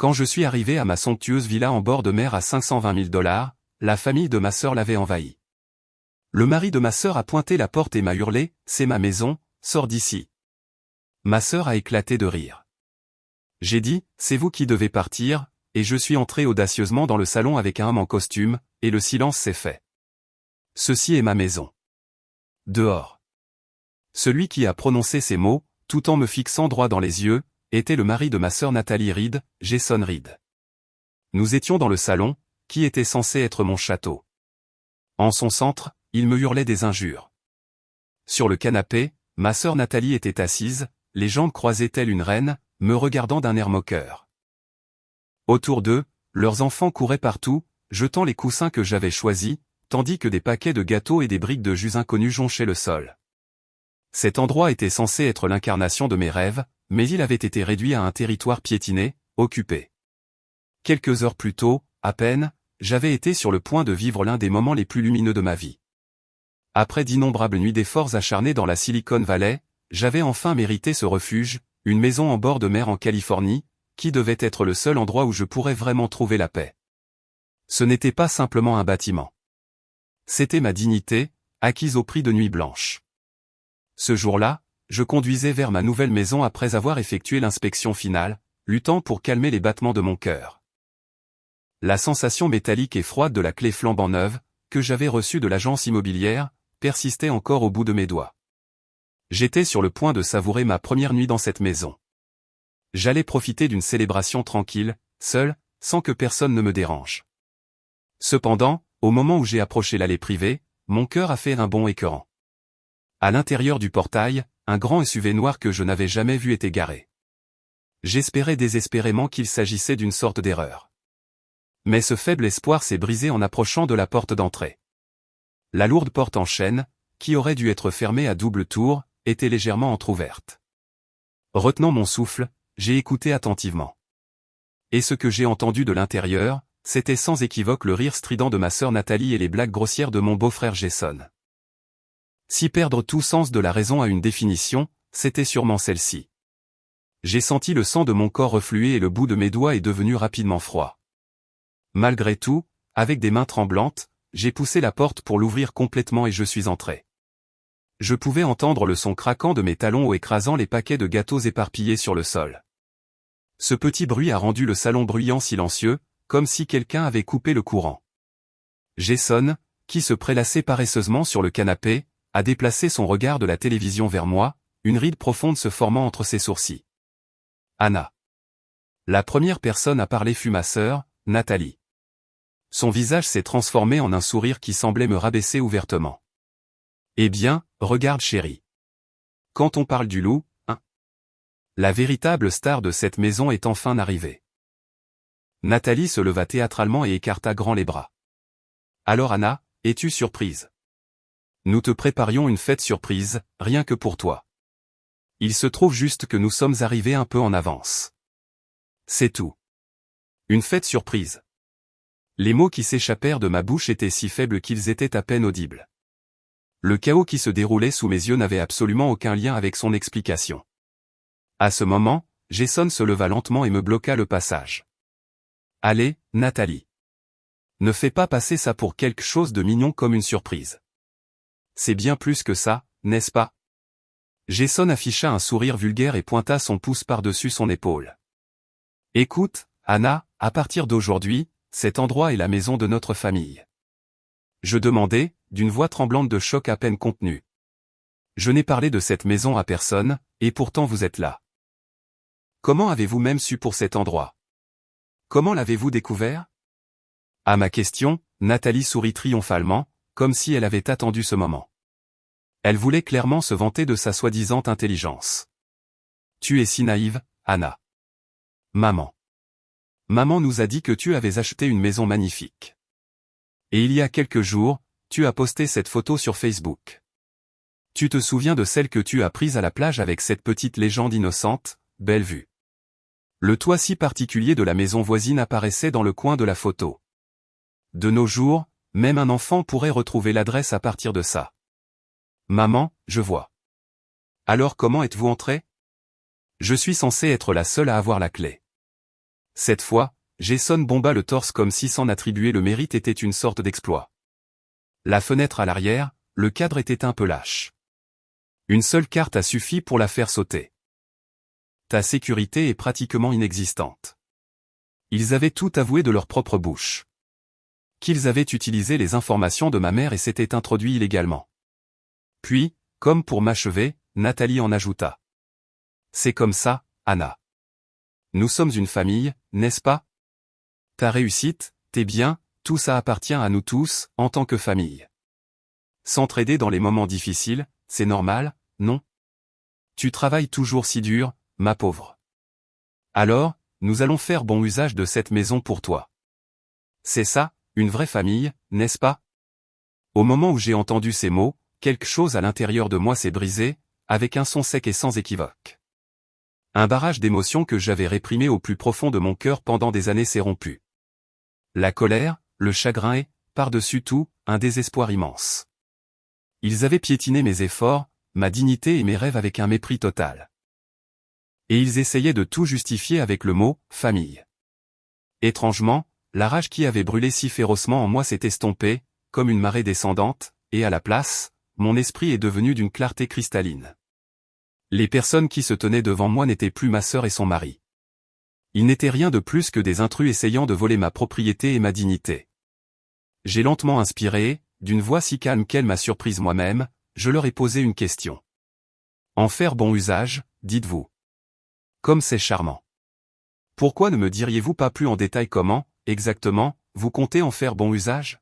Quand je suis arrivé à ma somptueuse villa en bord de mer à 520 000 $, la famille de ma sœur l'avait envahie. Le mari de ma sœur a pointé la porte et m'a hurlé, « C'est ma maison, sors d'ici !» Ma sœur a éclaté de rire. J'ai dit, « C'est vous qui devez partir », et je suis entré audacieusement dans le salon avec un homme en costume, et le silence s'est fait. Ceci est ma maison. Dehors. Celui qui a prononcé ces mots, tout en me fixant droit dans les yeux, était le mari de ma sœur Nathalie Reed, Jason Reed. Nous étions dans le salon, qui était censé être mon château. En son centre, il me hurlait des injures. Sur le canapé, ma sœur Nathalie était assise, les jambes croisées telle une reine, me regardant d'un air moqueur. Autour d'eux, leurs enfants couraient partout, jetant les coussins que j'avais choisis, tandis que des paquets de gâteaux et des briques de jus inconnus jonchaient le sol. Cet endroit était censé être l'incarnation de mes rêves, mais il avait été réduit à un territoire piétiné, occupé. Quelques heures plus tôt, à peine, j'avais été sur le point de vivre l'un des moments les plus lumineux de ma vie. Après d'innombrables nuits d'efforts acharnés dans la Silicon Valley, j'avais enfin mérité ce refuge, une maison en bord de mer en Californie, qui devait être le seul endroit où je pourrais vraiment trouver la paix. Ce n'était pas simplement un bâtiment. C'était ma dignité, acquise au prix de nuits blanches. Ce jour-là, je conduisais vers ma nouvelle maison après avoir effectué l'inspection finale, luttant pour calmer les battements de mon cœur. La sensation métallique et froide de la clé flambant neuve, que j'avais reçue de l'agence immobilière, persistait encore au bout de mes doigts. J'étais sur le point de savourer ma première nuit dans cette maison. J'allais profiter d'une célébration tranquille, seul, sans que personne ne me dérange. Cependant, au moment où j'ai approché l'allée privée, mon cœur a fait un bond écœurant. À l'intérieur du portail, un grand SUV noir que je n'avais jamais vu était garé. J'espérais désespérément qu'il s'agissait d'une sorte d'erreur. Mais ce faible espoir s'est brisé en approchant de la porte d'entrée. La lourde porte en chêne, qui aurait dû être fermée à double tour, était légèrement entr'ouverte. Retenant mon souffle, j'ai écouté attentivement. Et ce que j'ai entendu de l'intérieur, c'était sans équivoque le rire strident de ma sœur Nathalie et les blagues grossières de mon beau-frère Jason. Si perdre tout sens de la raison a une définition, c'était sûrement celle-ci. J'ai senti le sang de mon corps refluer et le bout de mes doigts est devenu rapidement froid. Malgré tout, avec des mains tremblantes, j'ai poussé la porte pour l'ouvrir complètement et je suis entré. Je pouvais entendre le son craquant de mes talons au écrasant les paquets de gâteaux éparpillés sur le sol. Ce petit bruit a rendu le salon bruyant silencieux, comme si quelqu'un avait coupé le courant. Jason, qui se prélassait paresseusement sur le canapé, a déplacé son regard de la télévision vers moi, une ride profonde se formant entre ses sourcils. Anna. La première personne à parler fut ma sœur, Nathalie. Son visage s'est transformé en un sourire qui semblait me rabaisser ouvertement. Eh bien, regarde chérie. Quand on parle du loup, hein? La véritable star de cette maison est enfin arrivée. Nathalie se leva théâtralement et écarta grand les bras. Alors Anna, es-tu surprise? Nous te préparions une fête surprise, rien que pour toi. Il se trouve juste que nous sommes arrivés un peu en avance. C'est tout. Une fête surprise. Les mots qui s'échappèrent de ma bouche étaient si faibles qu'ils étaient à peine audibles. Le chaos qui se déroulait sous mes yeux n'avait absolument aucun lien avec son explication. À ce moment, Jason se leva lentement et me bloqua le passage. Allez, Nathalie. Ne fais pas passer ça pour quelque chose de mignon comme une surprise. C'est bien plus que ça, n'est-ce pas? Jason afficha un sourire vulgaire et pointa son pouce par-dessus son épaule. Écoute, Anna, à partir d'aujourd'hui, cet endroit est la maison de notre famille. Je demandai, d'une voix tremblante de choc à peine contenue. Je n'ai parlé de cette maison à personne, et pourtant vous êtes là. Comment avez-vous même su pour cet endroit? Comment l'avez-vous découvert? À ma question, Nathalie sourit triomphalement, comme si elle avait attendu ce moment. Elle voulait clairement se vanter de sa soi-disant intelligence. Tu es si naïve, Anna. Maman. Maman nous a dit que tu avais acheté une maison magnifique. Et il y a quelques jours, tu as posté cette photo sur Facebook. Tu te souviens de celle que tu as prise à la plage avec cette petite légende innocente, belle vue. Le toit si particulier de la maison voisine apparaissait dans le coin de la photo. De nos jours, même un enfant pourrait retrouver l'adresse à partir de ça. Maman, je vois. Alors comment êtes-vous entrée? Je suis censée être la seule à avoir la clé. Cette fois, Jason bomba le torse comme si s'en attribuer le mérite était une sorte d'exploit. La fenêtre à l'arrière, le cadre était un peu lâche. Une seule carte a suffi pour la faire sauter. Ta sécurité est pratiquement inexistante. Ils avaient tout avoué de leur propre bouche. Qu'ils avaient utilisé les informations de ma mère et s'étaient introduits illégalement. Puis, comme pour m'achever, Nathalie en ajouta. C'est comme ça, Anna. Nous sommes une famille, n'est-ce pas? Ta réussite, tes biens, tout ça appartient à nous tous, en tant que famille. S'entraider dans les moments difficiles, c'est normal, non? Tu travailles toujours si dur, ma pauvre. Alors, nous allons faire bon usage de cette maison pour toi. C'est ça, une vraie famille, n'est-ce pas? Au moment où j'ai entendu ces mots, quelque chose à l'intérieur de moi s'est brisé, avec un son sec et sans équivoque. Un barrage d'émotions que j'avais réprimé au plus profond de mon cœur pendant des années s'est rompu. La colère, le chagrin et, par-dessus tout, un désespoir immense. Ils avaient piétiné mes efforts, ma dignité et mes rêves avec un mépris total. Et ils essayaient de tout justifier avec le mot « famille ». Étrangement, la rage qui avait brûlé si férocement en moi s'est estompée, comme une marée descendante, et à la place, mon esprit est devenu d'une clarté cristalline. Les personnes qui se tenaient devant moi n'étaient plus ma sœur et son mari. Ils n'étaient rien de plus que des intrus essayant de voler ma propriété et ma dignité. J'ai lentement inspiré, d'une voix si calme qu'elle m'a surprise moi-même, je leur ai posé une question. En faire bon usage, dites-vous. Comme c'est charmant. Pourquoi ne me diriez-vous pas plus en détail comment, exactement, vous comptez en faire bon usage?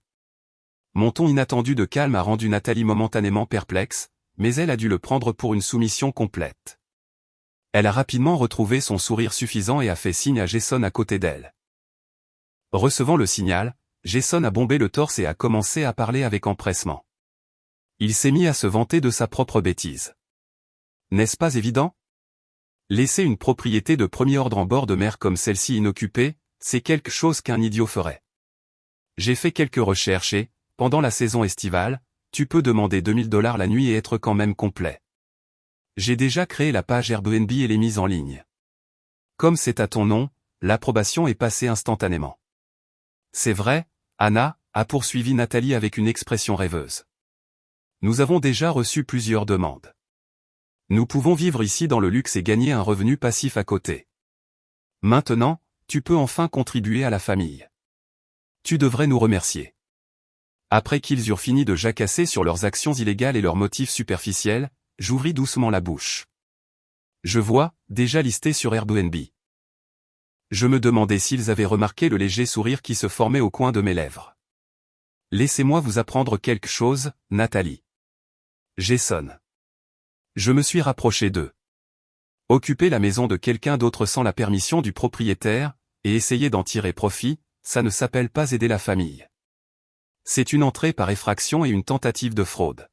Mon ton inattendu de calme a rendu Nathalie momentanément perplexe, mais elle a dû le prendre pour une soumission complète. Elle a rapidement retrouvé son sourire suffisant et a fait signe à Jason à côté d'elle. Recevant le signal, Jason a bombé le torse et a commencé à parler avec empressement. Il s'est mis à se vanter de sa propre bêtise. N'est-ce pas évident? Laisser une propriété de premier ordre en bord de mer comme celle-ci inoccupée, c'est quelque chose qu'un idiot ferait. J'ai fait quelques recherches et, pendant la saison estivale, tu peux demander 2000 $ la nuit et être quand même complet. J'ai déjà créé la page Airbnb et l'ai mise en ligne. Comme c'est à ton nom, l'approbation est passée instantanément. C'est vrai, Anna, a poursuivi Nathalie avec une expression rêveuse. Nous avons déjà reçu plusieurs demandes. Nous pouvons vivre ici dans le luxe et gagner un revenu passif à côté. Maintenant, tu peux enfin contribuer à la famille. Tu devrais nous remercier. Après qu'ils eurent fini de jacasser sur leurs actions illégales et leurs motifs superficiels, j'ouvris doucement la bouche. Je vois, déjà listé sur Airbnb. Je me demandais s'ils avaient remarqué le léger sourire qui se formait au coin de mes lèvres. Laissez-moi vous apprendre quelque chose, Nathalie. Jason. Je me suis rapproché d'eux. Occuper la maison de quelqu'un d'autre sans la permission du propriétaire, et essayer d'en tirer profit, ça ne s'appelle pas aider la famille. C'est une entrée par effraction et une tentative de fraude.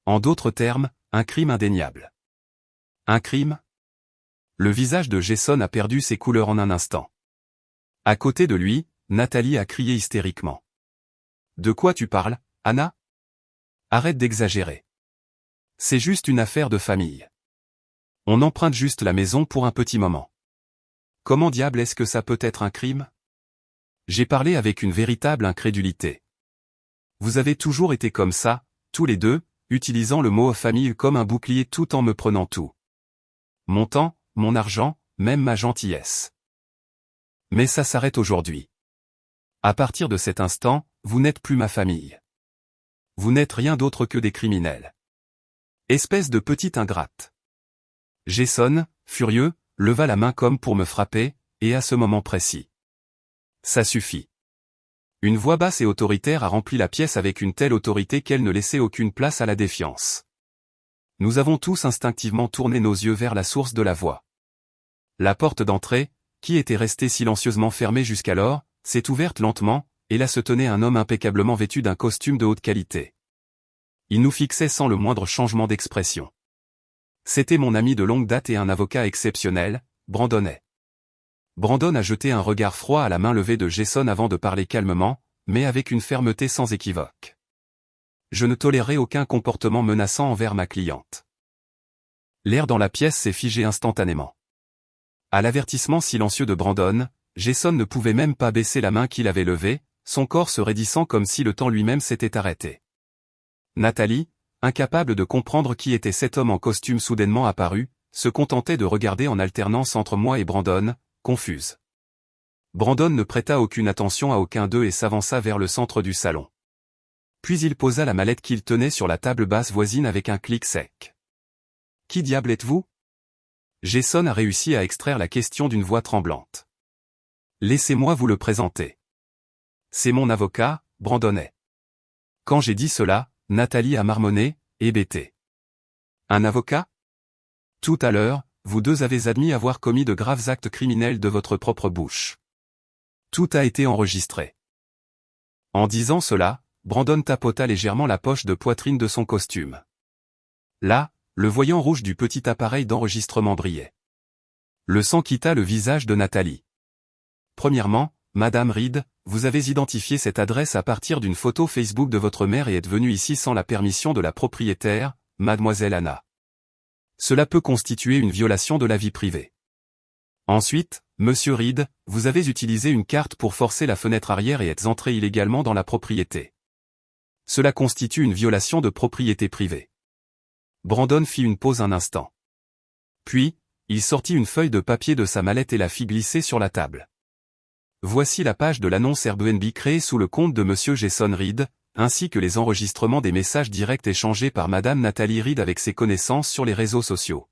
En d'autres termes, un crime indéniable. Un crime? Le visage de Jason a perdu ses couleurs en un instant. À côté de lui, Nathalie a crié hystériquement. De quoi tu parles, Anna? Arrête d'exagérer. C'est juste une affaire de famille. On emprunte juste la maison pour un petit moment. Comment diable est-ce que ça peut être un crime? J'ai parlé avec une véritable incrédulité. Vous avez toujours été comme ça, tous les deux, utilisant le mot famille comme un bouclier tout en me prenant tout. Mon temps, mon argent, même ma gentillesse. Mais ça s'arrête aujourd'hui. À partir de cet instant, vous n'êtes plus ma famille. Vous n'êtes rien d'autre que des criminels. Espèce de petite ingrate. Jason, furieux, leva la main comme pour me frapper, et à ce moment précis. Ça suffit. Une voix basse et autoritaire a rempli la pièce avec une telle autorité qu'elle ne laissait aucune place à la défiance. Nous avons tous instinctivement tourné nos yeux vers la source de la voix. La porte d'entrée, qui était restée silencieusement fermée jusqu'alors, s'est ouverte lentement, et là se tenait un homme impeccablement vêtu d'un costume de haute qualité. Il nous fixait sans le moindre changement d'expression. C'était mon ami de longue date et un avocat exceptionnel, Brandon. Brandon a jeté un regard froid à la main levée de Jason avant de parler calmement, mais avec une fermeté sans équivoque. Je ne tolérerai aucun comportement menaçant envers ma cliente. L'air dans la pièce s'est figé instantanément. À l'avertissement silencieux de Brandon, Jason ne pouvait même pas baisser la main qu'il avait levée, son corps se raidissant comme si le temps lui-même s'était arrêté. Nathalie, incapable de comprendre qui était cet homme en costume soudainement apparu, se contentait de regarder en alternance entre moi et Brandon, confuse. Brandon ne prêta aucune attention à aucun d'eux et s'avança vers le centre du salon. Puis il posa la mallette qu'il tenait sur la table basse voisine avec un clic sec. « Qui diable êtes-vous » Jason a réussi à extraire la question d'une voix tremblante. « Laissez-moi vous le présenter. C'est mon avocat, Brandonnet. » Quand j'ai dit cela, Nathalie a marmonné, hébété. « Un avocat ? Tout à l'heure, vous deux avez admis avoir commis de graves actes criminels de votre propre bouche. Tout a été enregistré. » En disant cela, Brandon tapota légèrement la poche de poitrine de son costume. Là, le voyant rouge du petit appareil d'enregistrement brillait. Le sang quitta le visage de Nathalie. Premièrement, Madame Reed, vous avez identifié cette adresse à partir d'une photo Facebook de votre mère et êtes venue ici sans la permission de la propriétaire, Mademoiselle Anna. Cela peut constituer une violation de la vie privée. Ensuite, Monsieur Reed, vous avez utilisé une carte pour forcer la fenêtre arrière et êtes entré illégalement dans la propriété. Cela constitue une violation de propriété privée. Brandon fit une pause un instant. Puis, il sortit une feuille de papier de sa mallette et la fit glisser sur la table. Voici la page de l'annonce Airbnb créée sous le compte de Monsieur Jason Reed, ainsi que les enregistrements des messages directs échangés par Madame Nathalie Reed avec ses connaissances sur les réseaux sociaux.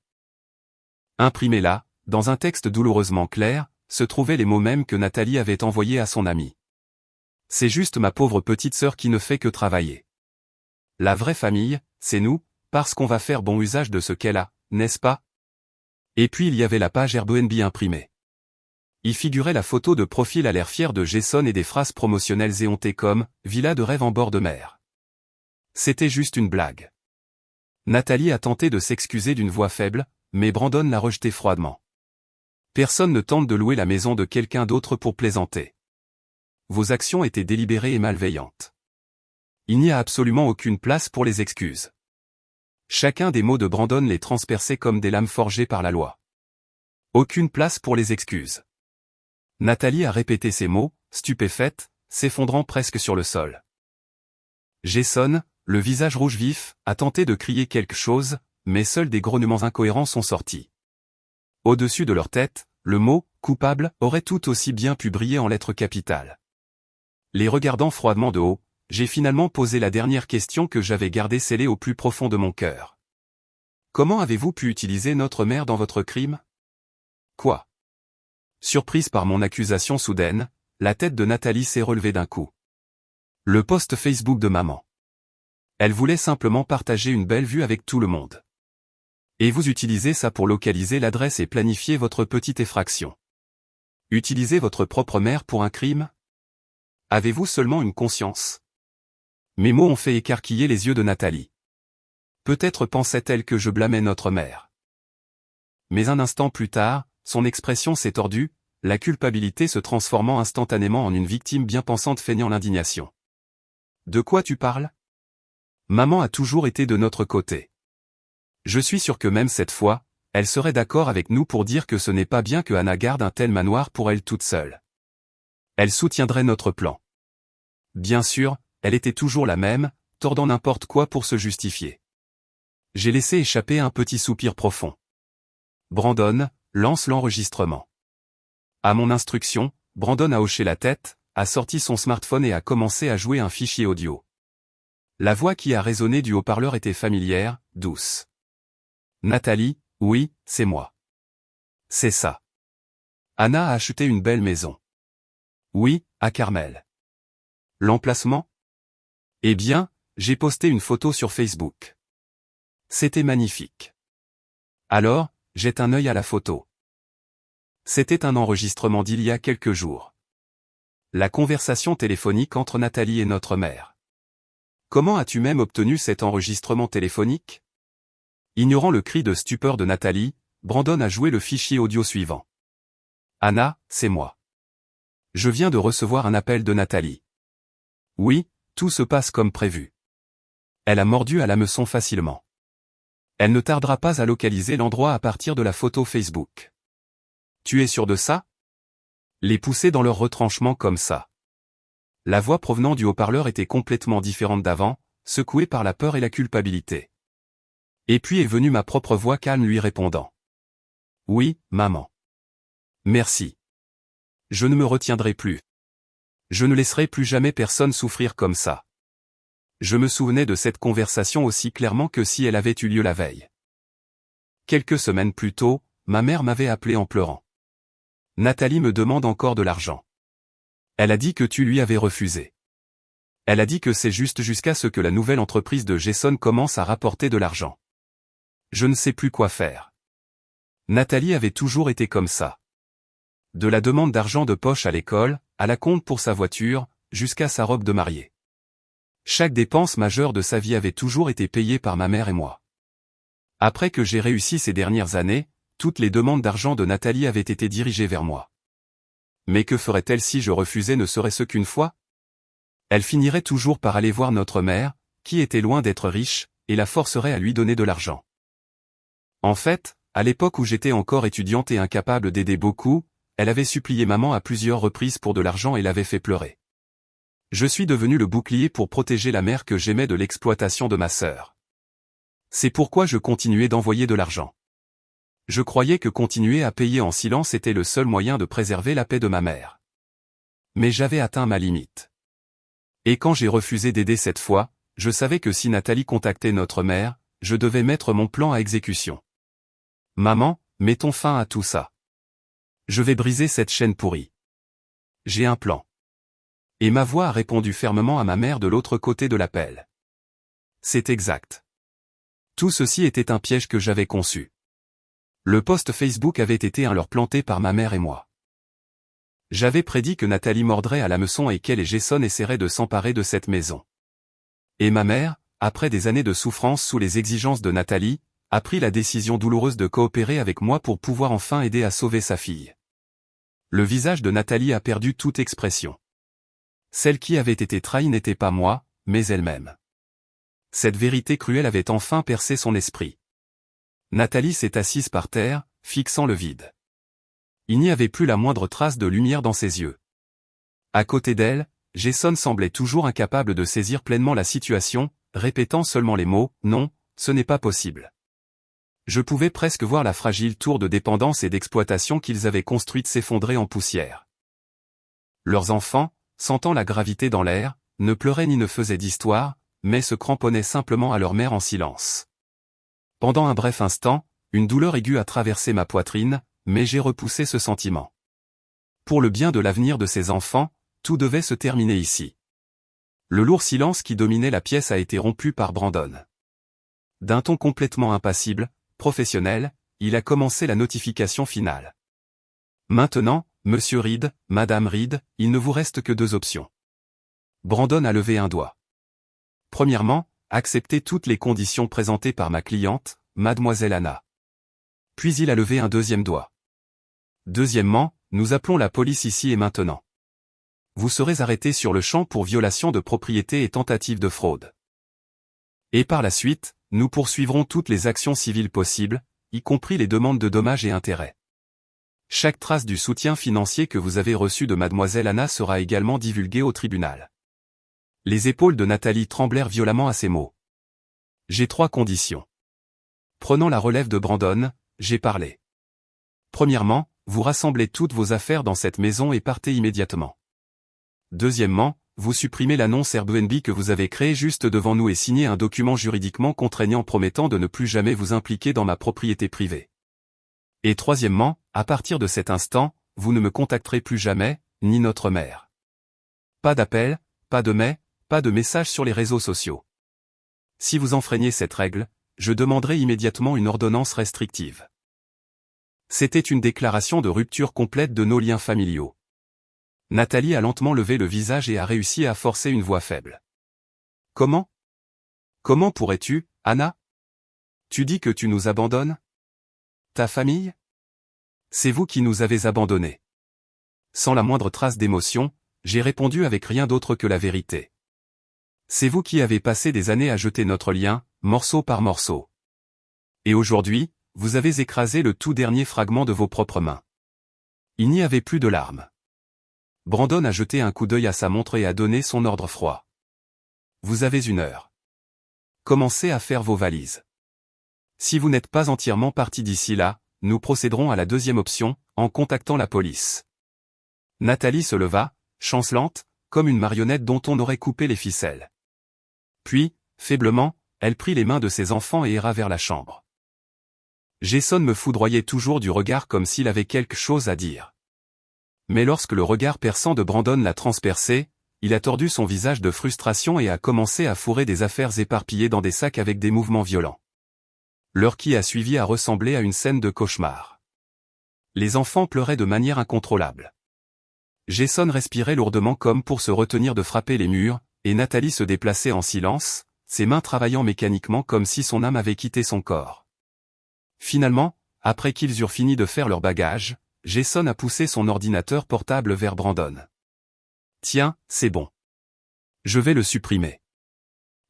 Imprimés là, dans un texte douloureusement clair, se trouvaient les mots mêmes que Nathalie avait envoyés à son amie. C'est juste ma pauvre petite sœur qui ne fait que travailler. La vraie famille, c'est nous, parce qu'on va faire bon usage de ce qu'elle a, n'est-ce pas? Et puis il y avait la page Airbnb imprimée. Y figurait la photo de profil à l'air fier de Jason et des phrases promotionnelles éhontées comme « Villa de rêve en bord de mer ». C'était juste une blague. Nathalie a tenté de s'excuser d'une voix faible, mais Brandon l'a rejeté froidement. Personne ne tente de louer la maison de quelqu'un d'autre pour plaisanter. Vos actions étaient délibérées et malveillantes. Il n'y a absolument aucune place pour les excuses. Chacun des mots de Brandon les transperçait comme des lames forgées par la loi. Aucune place pour les excuses. Nathalie a répété ces mots, stupéfaite, s'effondrant presque sur le sol. Jason, le visage rouge vif, a tenté de crier quelque chose, mais seuls des grognements incohérents sont sortis. Au-dessus de leur tête, le mot « coupable » aurait tout aussi bien pu briller en lettres capitales. Les regardant froidement de haut, j'ai finalement posé la dernière question que j'avais gardée scellée au plus profond de mon cœur. Comment avez-vous pu utiliser notre mère dans votre crime? Quoi? Surprise par mon accusation soudaine, la tête de Nathalie s'est relevée d'un coup. Le post Facebook de maman. Elle voulait simplement partager une belle vue avec tout le monde. Et vous utilisez ça pour localiser l'adresse et planifier votre petite effraction. Utilisez votre propre mère pour un crime? Avez-vous seulement une conscience? Mes mots ont fait écarquiller les yeux de Nathalie. Peut-être pensait-elle que je blâmais notre mère. Mais un instant plus tard, son expression s'est tordue, la culpabilité se transformant instantanément en une victime bien pensante feignant l'indignation. De quoi tu parles? Maman a toujours été de notre côté. Je suis sûr que même cette fois, elle serait d'accord avec nous pour dire que ce n'est pas bien que Anna garde un tel manoir pour elle toute seule. Elle soutiendrait notre plan. Bien sûr, elle était toujours la même, tordant n'importe quoi pour se justifier. J'ai laissé échapper un petit soupir profond. Brandon, lance l'enregistrement. À mon instruction, Brandon a hoché la tête, a sorti son smartphone et a commencé à jouer un fichier audio. La voix qui a résonné du haut-parleur était familière, douce. Nathalie, oui, c'est moi. C'est ça. Anna a acheté une belle maison. Oui, à Carmel. L'emplacement? Eh bien, j'ai posté une photo sur Facebook. C'était magnifique. Alors, jette un œil à la photo. C'était un enregistrement d'il y a quelques jours. La conversation téléphonique entre Nathalie et notre mère. Comment as-tu même obtenu cet enregistrement téléphonique? Ignorant le cri de stupeur de Nathalie, Brandon a joué le fichier audio suivant. Anna, c'est moi. Je viens de recevoir un appel de Nathalie. Oui, tout se passe comme prévu. Elle a mordu à l'hameçon facilement. Elle ne tardera pas à localiser l'endroit à partir de la photo Facebook. Tu es sûr de ça? Les pousser dans leur retranchement comme ça. La voix provenant du haut-parleur était complètement différente d'avant, secouée par la peur et la culpabilité. Et puis est venue ma propre voix calme lui répondant. Oui, maman. Merci. Je ne me retiendrai plus. Je ne laisserai plus jamais personne souffrir comme ça. Je me souvenais de cette conversation aussi clairement que si elle avait eu lieu la veille. Quelques semaines plus tôt, ma mère m'avait appelé en pleurant. Nathalie me demande encore de l'argent. Elle a dit que tu lui avais refusé. Elle a dit que c'est juste jusqu'à ce que la nouvelle entreprise de Jason commence à rapporter de l'argent. Je ne sais plus quoi faire. Nathalie avait toujours été comme ça. De la demande d'argent de poche à l'école, à la compte pour sa voiture, jusqu'à sa robe de mariée. Chaque dépense majeure de sa vie avait toujours été payée par ma mère et moi. Après que j'ai réussi ces dernières années, toutes les demandes d'argent de Nathalie avaient été dirigées vers moi. Mais que ferait-elle si je refusais ne serait-ce qu'une fois? Elle finirait toujours par aller voir notre mère, qui était loin d'être riche, et la forcerait à lui donner de l'argent. En fait, à l'époque où j'étais encore étudiante et incapable d'aider beaucoup, elle avait supplié maman à plusieurs reprises pour de l'argent et l'avait fait pleurer. Je suis devenu le bouclier pour protéger la mère que j'aimais de l'exploitation de ma sœur. C'est pourquoi je continuais d'envoyer de l'argent. Je croyais que continuer à payer en silence était le seul moyen de préserver la paix de ma mère. Mais j'avais atteint ma limite. Et quand j'ai refusé d'aider cette fois, je savais que si Nathalie contactait notre mère, je devais mettre mon plan à exécution. Maman, mettons fin à tout ça. Je vais briser cette chaîne pourrie. J'ai un plan. Et ma voix a répondu fermement à ma mère de l'autre côté de l'appel. C'est exact. Tout ceci était un piège que j'avais conçu. Le post Facebook avait été un leurre planté par ma mère et moi. J'avais prédit que Nathalie mordrait à l'hameçon et qu'elle et Jason essaieraient de s'emparer de cette maison. Et ma mère, après des années de souffrance sous les exigences de Nathalie, a pris la décision douloureuse de coopérer avec moi pour pouvoir enfin aider à sauver sa fille. Le visage de Nathalie a perdu toute expression. Celle qui avait été trahie n'était pas moi, mais elle-même. Cette vérité cruelle avait enfin percé son esprit. Nathalie s'est assise par terre, fixant le vide. Il n'y avait plus la moindre trace de lumière dans ses yeux. À côté d'elle, Jason semblait toujours incapable de saisir pleinement la situation, répétant seulement les mots « Non, ce n'est pas possible ». Je pouvais presque voir la fragile tour de dépendance et d'exploitation qu'ils avaient construite s'effondrer en poussière. Leurs enfants, sentant la gravité dans l'air, ne pleuraient ni ne faisaient d'histoire, mais se cramponnaient simplement à leur mère en silence. Pendant un bref instant, une douleur aiguë a traversé ma poitrine, mais j'ai repoussé ce sentiment. Pour le bien de l'avenir de ces enfants, tout devait se terminer ici. Le lourd silence qui dominait la pièce a été rompu par Brandon. D'un ton complètement impassible, professionnel, il a commencé la notification finale. Maintenant, Monsieur Reed, Madame Reed, il ne vous reste que 2 options. Brandon a levé un doigt. Premièrement, accepter toutes les conditions présentées par ma cliente, Mademoiselle Anna. Puis il a levé un deuxième doigt. Deuxièmement, nous appelons la police ici et maintenant. Vous serez arrêté sur le champ pour violation de propriété et tentative de fraude. Et par la suite, nous poursuivrons toutes les actions civiles possibles, y compris les demandes de dommages et intérêts. Chaque trace du soutien financier que vous avez reçu de Mademoiselle Anna sera également divulguée au tribunal. Les épaules de Nathalie tremblèrent violemment à ces mots. J'ai 3 conditions. Prenant la relève de Brandon, j'ai parlé. Premièrement, vous rassemblez toutes vos affaires dans cette maison et partez immédiatement. Deuxièmement, vous supprimez l'annonce Airbnb que vous avez créée juste devant nous et signez un document juridiquement contraignant promettant de ne plus jamais vous impliquer dans ma propriété privée. Et troisièmement, à partir de cet instant, vous ne me contacterez plus jamais, ni notre mère. Pas d'appel, pas de mail, pas de message sur les réseaux sociaux. Si vous enfreignez cette règle, je demanderai immédiatement une ordonnance restrictive. C'était une déclaration de rupture complète de nos liens familiaux. Nathalie a lentement levé le visage et a réussi à forcer une voix faible. Comment? Comment pourrais-tu, Anna? Tu dis que tu nous abandonnes? Ta famille? C'est vous qui nous avez abandonnés. Sans la moindre trace d'émotion, j'ai répondu avec rien d'autre que la vérité. C'est vous qui avez passé des années à jeter notre lien, morceau par morceau. Et aujourd'hui, vous avez écrasé le tout dernier fragment de vos propres mains. Il n'y avait plus de larmes. Brandon a jeté un coup d'œil à sa montre et a donné son ordre froid. Vous avez 1 heure. Commencez à faire vos valises. Si vous n'êtes pas entièrement parti d'ici là, nous procéderons à la deuxième option, en contactant la police. Nathalie se leva, chancelante, comme une marionnette dont on aurait coupé les ficelles. Puis, faiblement, elle prit les mains de ses enfants et erra vers la chambre. Jason me foudroyait toujours du regard comme s'il avait quelque chose à dire. Mais lorsque le regard perçant de Brandon l'a transpercé, il a tordu son visage de frustration et a commencé à fourrer des affaires éparpillées dans des sacs avec des mouvements violents. L'heure qui a suivi a ressemblé à une scène de cauchemar. Les enfants pleuraient de manière incontrôlable. Jason respirait lourdement comme pour se retenir de frapper les murs, et Nathalie se déplaçait en silence, ses mains travaillant mécaniquement comme si son âme avait quitté son corps. Finalement, après qu'ils eurent fini de faire leur bagage, Jason a poussé son ordinateur portable vers Brandon. Tiens, c'est bon. Je vais le supprimer.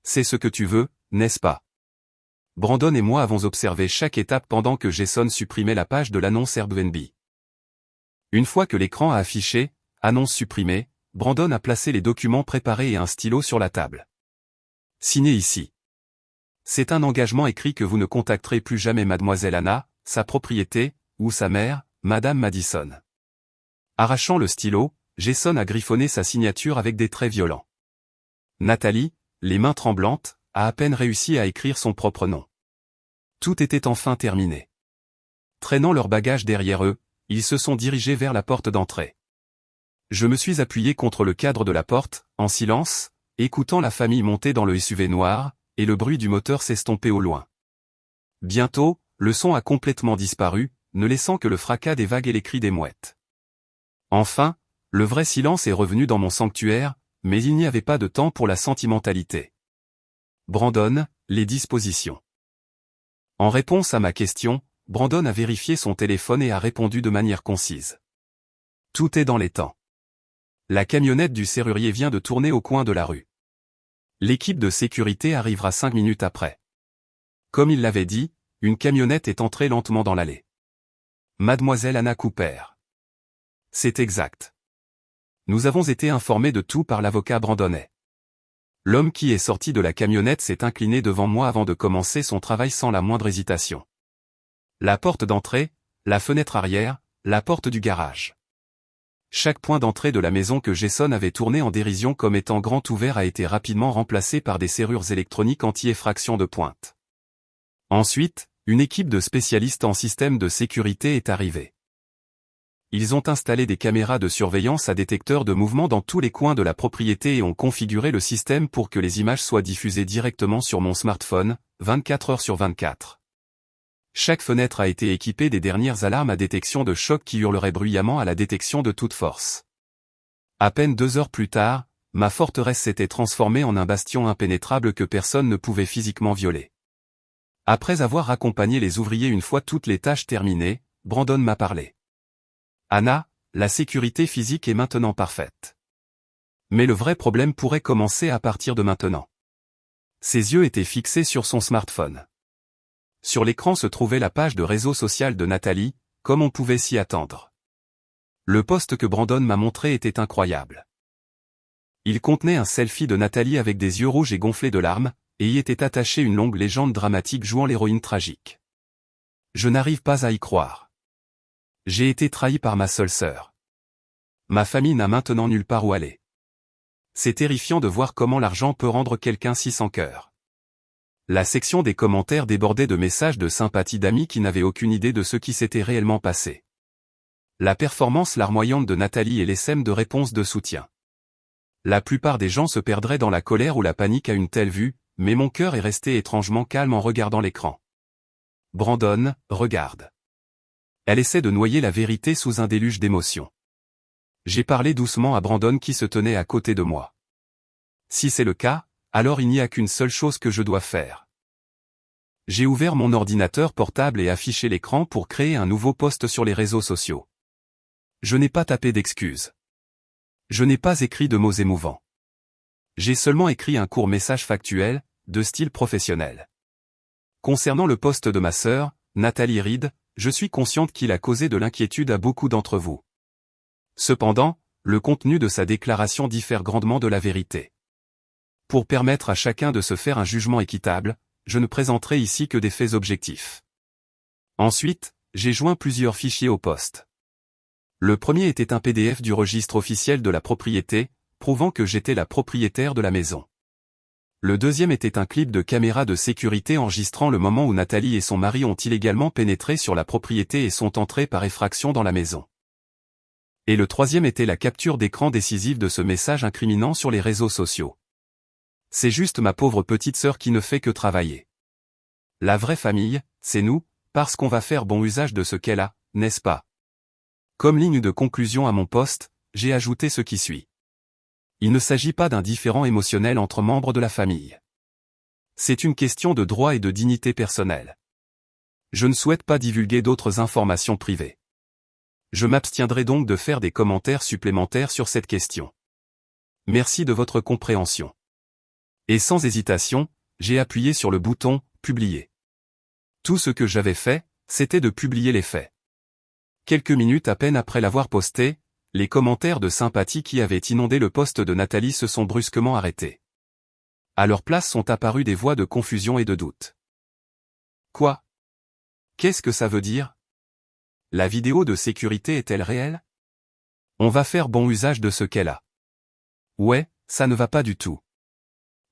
C'est ce que tu veux, n'est-ce pas? Brandon et moi avons observé chaque étape pendant que Jason supprimait la page de l'annonce Airbnb. Une fois que l'écran a affiché « Annonce supprimée », Brandon a placé les documents préparés et un stylo sur la table. Signé ici. C'est un engagement écrit que vous ne contacterez plus jamais Mademoiselle Anna, sa propriété, ou sa mère, Madame Madison. Arrachant le stylo, Jason a griffonné sa signature avec des traits violents. Nathalie, les mains tremblantes, a à peine réussi à écrire son propre nom. Tout était enfin terminé. Traînant leur bagage derrière eux, ils se sont dirigés vers la porte d'entrée. Je me suis appuyé contre le cadre de la porte, en silence, écoutant la famille monter dans le SUV noir, et le bruit du moteur s'estomper au loin. Bientôt, le son a complètement disparu, ne laissant que le fracas des vagues et les cris des mouettes. Enfin, le vrai silence est revenu dans mon sanctuaire, mais il n'y avait pas de temps pour la sentimentalité. Brandon, les dispositions. En réponse à ma question, Brandon a vérifié son téléphone et a répondu de manière concise. Tout est dans les temps. La camionnette du serrurier vient de tourner au coin de la rue. L'équipe de sécurité arrivera 5 minutes après. Comme il l'avait dit, une camionnette est entrée lentement dans l'allée. Mademoiselle Anna Cooper. C'est exact. Nous avons été informés de tout par l'avocat Brandonnet. L'homme qui est sorti de la camionnette s'est incliné devant moi avant de commencer son travail sans la moindre hésitation. La porte d'entrée, la fenêtre arrière, la porte du garage. Chaque point d'entrée de la maison que Jason avait tourné en dérision comme étant grand ouvert a été rapidement remplacé par des serrures électroniques anti-effraction de pointe. Ensuite, une équipe de spécialistes en système de sécurité est arrivée. Ils ont installé des caméras de surveillance à détecteur de mouvement dans tous les coins de la propriété et ont configuré le système pour que les images soient diffusées directement sur mon smartphone, 24 heures sur 24. Chaque fenêtre a été équipée des dernières alarmes à détection de choc qui hurleraient bruyamment à la détection de toute force. À peine 2 heures plus tard, ma forteresse s'était transformée en un bastion impénétrable que personne ne pouvait physiquement violer. Après avoir accompagné les ouvriers une fois toutes les tâches terminées, Brandon m'a parlé. Anna, la sécurité physique est maintenant parfaite. Mais le vrai problème pourrait commencer à partir de maintenant. Ses yeux étaient fixés sur son smartphone. Sur l'écran se trouvait la page de réseau social de Nathalie, comme on pouvait s'y attendre. Le post que Brandon m'a montré était incroyable. Il contenait un selfie de Nathalie avec des yeux rouges et gonflés de larmes, et y était attachée une longue légende dramatique jouant l'héroïne tragique. Je n'arrive pas à y croire. J'ai été trahi par ma seule sœur. Ma famille n'a maintenant nulle part où aller. C'est terrifiant de voir comment l'argent peut rendre quelqu'un si sans cœur. La section des commentaires débordait de messages de sympathie d'amis qui n'avaient aucune idée de ce qui s'était réellement passé. La performance larmoyante de Nathalie et les sèmes de réponses de soutien. La plupart des gens se perdraient dans la colère ou la panique à une telle vue, mais mon cœur est resté étrangement calme en regardant l'écran. Brandon, regarde. Elle essaie de noyer la vérité sous un déluge d'émotions. J'ai parlé doucement à Brandon qui se tenait à côté de moi. Si c'est le cas, alors il n'y a qu'une seule chose que je dois faire. J'ai ouvert mon ordinateur portable et affiché l'écran pour créer un nouveau post sur les réseaux sociaux. Je n'ai pas tapé d'excuses. Je n'ai pas écrit de mots émouvants. J'ai seulement écrit un court message factuel, de style professionnel. Concernant le post de ma sœur, Nathalie Reed, je suis consciente qu'il a causé de l'inquiétude à beaucoup d'entre vous. Cependant, le contenu de sa déclaration diffère grandement de la vérité. Pour permettre à chacun de se faire un jugement équitable, je ne présenterai ici que des faits objectifs. Ensuite, j'ai joint plusieurs fichiers au poste. Le premier était un PDF du registre officiel de la propriété, prouvant que j'étais la propriétaire de la maison. Le deuxième était un clip de caméra de sécurité enregistrant le moment où Nathalie et son mari ont illégalement pénétré sur la propriété et sont entrés par effraction dans la maison. Et le troisième était la capture d'écran décisive de ce message incriminant sur les réseaux sociaux. C'est juste ma pauvre petite sœur qui ne fait que travailler. La vraie famille, c'est nous, parce qu'on va faire bon usage de ce qu'elle a, n'est-ce pas? Comme ligne de conclusion à mon poste, j'ai ajouté ce qui suit. Il ne s'agit pas d'un différend émotionnel entre membres de la famille. C'est une question de droit et de dignité personnelle. Je ne souhaite pas divulguer d'autres informations privées. Je m'abstiendrai donc de faire des commentaires supplémentaires sur cette question. Merci de votre compréhension. Et sans hésitation, j'ai appuyé sur le bouton « Publier ». Tout ce que j'avais fait, c'était de publier les faits. Quelques minutes à peine après l'avoir posté, les commentaires de sympathie qui avaient inondé le post de Nathalie se sont brusquement arrêtés. À leur place sont apparues des voix de confusion et de doute. Quoi? Qu'est-ce que ça veut dire? La vidéo de sécurité est-elle réelle? On va faire bon usage de ce qu'elle a. Ouais, ça ne va pas du tout.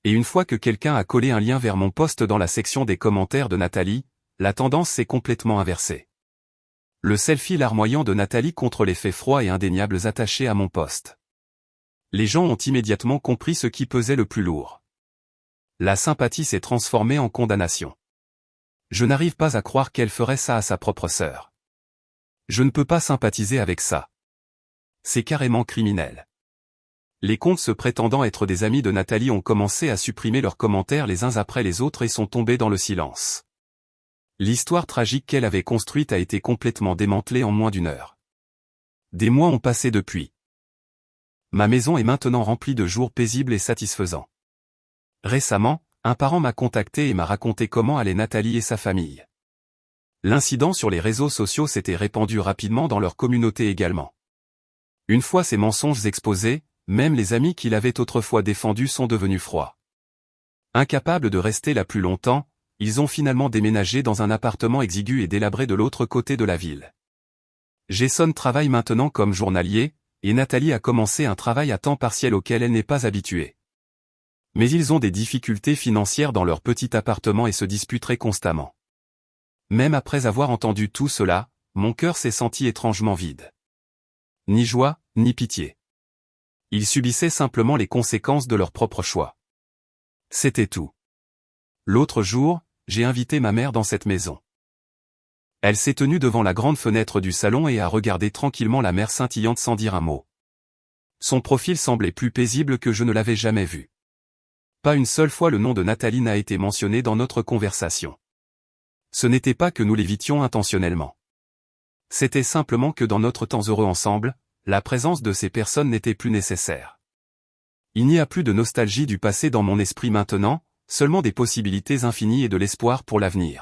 Et une fois que quelqu'un a collé un lien vers mon post dans la section des commentaires de Nathalie, la tendance s'est complètement inversée. Le selfie larmoyant de Nathalie contre les faits froids et indéniables attachés à mon poste. Les gens ont immédiatement compris ce qui pesait le plus lourd. La sympathie s'est transformée en condamnation. Je n'arrive pas à croire qu'elle ferait ça à sa propre sœur. Je ne peux pas sympathiser avec ça. C'est carrément criminel. Les comptes se prétendant être des amis de Nathalie ont commencé à supprimer leurs commentaires les uns après les autres et sont tombés dans le silence. L'histoire tragique qu'elle avait construite a été complètement démantelée en moins d'une heure. Des mois ont passé depuis. Ma maison est maintenant remplie de jours paisibles et satisfaisants. Récemment, un parent m'a contacté et m'a raconté comment allait Nathalie et sa famille. L'incident sur les réseaux sociaux s'était répandu rapidement dans leur communauté également. Une fois ces mensonges exposés, même les amis qui l'avaient autrefois défendu sont devenus froids. Incapables de rester là plus longtemps, ils ont finalement déménagé dans un appartement exigu et délabré de l'autre côté de la ville. Jason travaille maintenant comme journalier, et Nathalie a commencé un travail à temps partiel auquel elle n'est pas habituée. Mais ils ont des difficultés financières dans leur petit appartement et se disputeraient constamment. Même après avoir entendu tout cela, mon cœur s'est senti étrangement vide. Ni joie, ni pitié. Ils subissaient simplement les conséquences de leur propre choix. C'était tout. L'autre jour, j'ai invité ma mère dans cette maison. Elle s'est tenue devant la grande fenêtre du salon et a regardé tranquillement la mer scintillante sans dire un mot. Son profil semblait plus paisible que je ne l'avais jamais vu. Pas une seule fois le nom de Nathalie n'a été mentionné dans notre conversation. Ce n'était pas que nous l'évitions intentionnellement. C'était simplement que dans notre temps heureux ensemble, la présence de ces personnes n'était plus nécessaire. Il n'y a plus de nostalgie du passé dans mon esprit maintenant, seulement des possibilités infinies et de l'espoir pour l'avenir.